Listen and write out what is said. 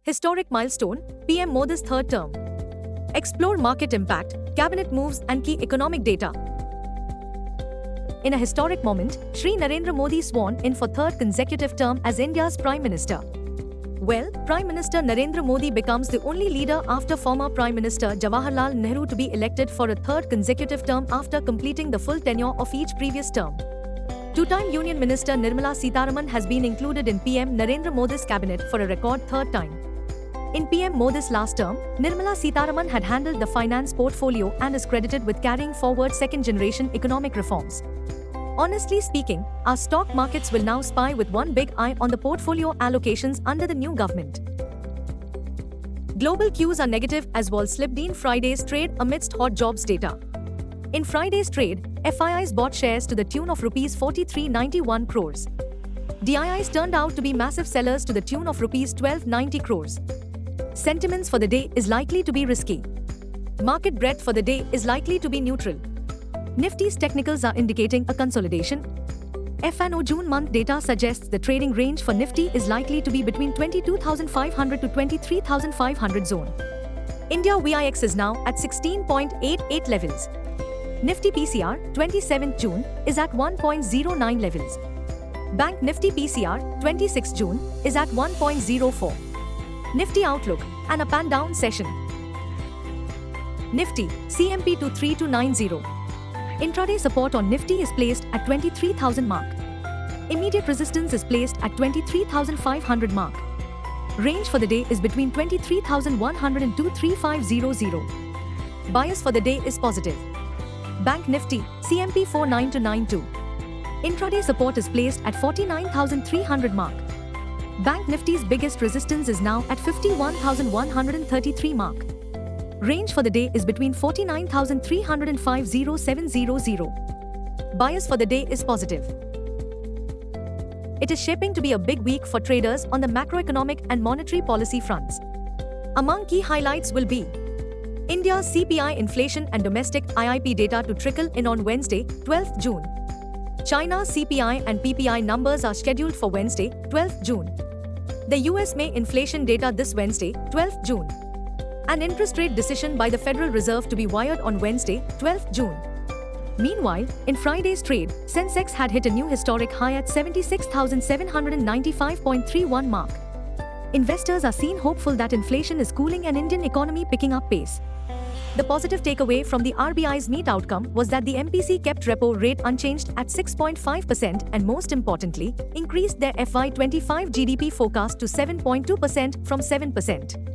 Historic milestone, PM Modi's third term. Explore market impact, cabinet moves and key economic data. In a historic moment, Shri Narendra Modi sworn in for third consecutive term as India's Prime Minister. Well, Prime Minister Narendra Modi becomes the only leader after former Prime Minister Jawaharlal Nehru to be elected for a third consecutive term after completing the full tenure of each previous term. Two-time Union Minister Nirmala Sitharaman has been included in PM Narendra Modi's cabinet for a record third time. In PM Modi's last term, Nirmala Sitharaman had handled the finance portfolio and is credited with carrying forward second-generation economic reforms. Honestly speaking, our stock markets will now spy with one big eye on the portfolio allocations under the new government. Global cues are negative as Wall slipped in Friday's trade amidst hot jobs data. In Friday's trade, FIIs bought shares to the tune of Rs 4391 crores. DIIs turned out to be massive sellers to the tune of Rs 1290 crores. Sentiments for the day is likely to be risky. Market breadth for the day is likely to be neutral. Nifty's technicals are indicating a consolidation. F&O June month data suggests the trading range for Nifty is likely to be between 22,500 to 23,500 zone. India VIX is now at 16.88 levels. Nifty PCR 27th June is at 1.09 levels. Bank Nifty PCR 26th June is at 1.04. Nifty outlook, an up and down session. Nifty CMP 23290. Intraday support on Nifty is placed at 23,000 mark. Immediate resistance is placed at 23,500 mark. Range for the day is between 23,100 and 23500. Bias for the day is positive. Bank Nifty CMP 49292. Intraday support is placed at 49,300 mark. Bank Nifty's biggest resistance is now at 51,133 mark. Range for the day is between 49,300 and 50700. Bias for the day is positive. It is shaping to be a big week for traders on the macroeconomic and monetary policy fronts. Among key highlights will be India's CPI inflation and domestic IIP data to trickle in on Wednesday, 12th June. China's CPI and PPI numbers are scheduled for Wednesday, 12th June. The US May inflation data this Wednesday, 12th June. An interest rate decision by the Federal Reserve to be wired on Wednesday, 12th June. Meanwhile, in Friday's trade, Sensex had hit a new historic high at 76,795.31 mark. Investors are seen hopeful that inflation is cooling and Indian economy picking up pace. The positive takeaway from the RBI's meet outcome was that the MPC kept repo rate unchanged at 6.5% and most importantly, increased their FY25 GDP forecast to 7.2% from 7%.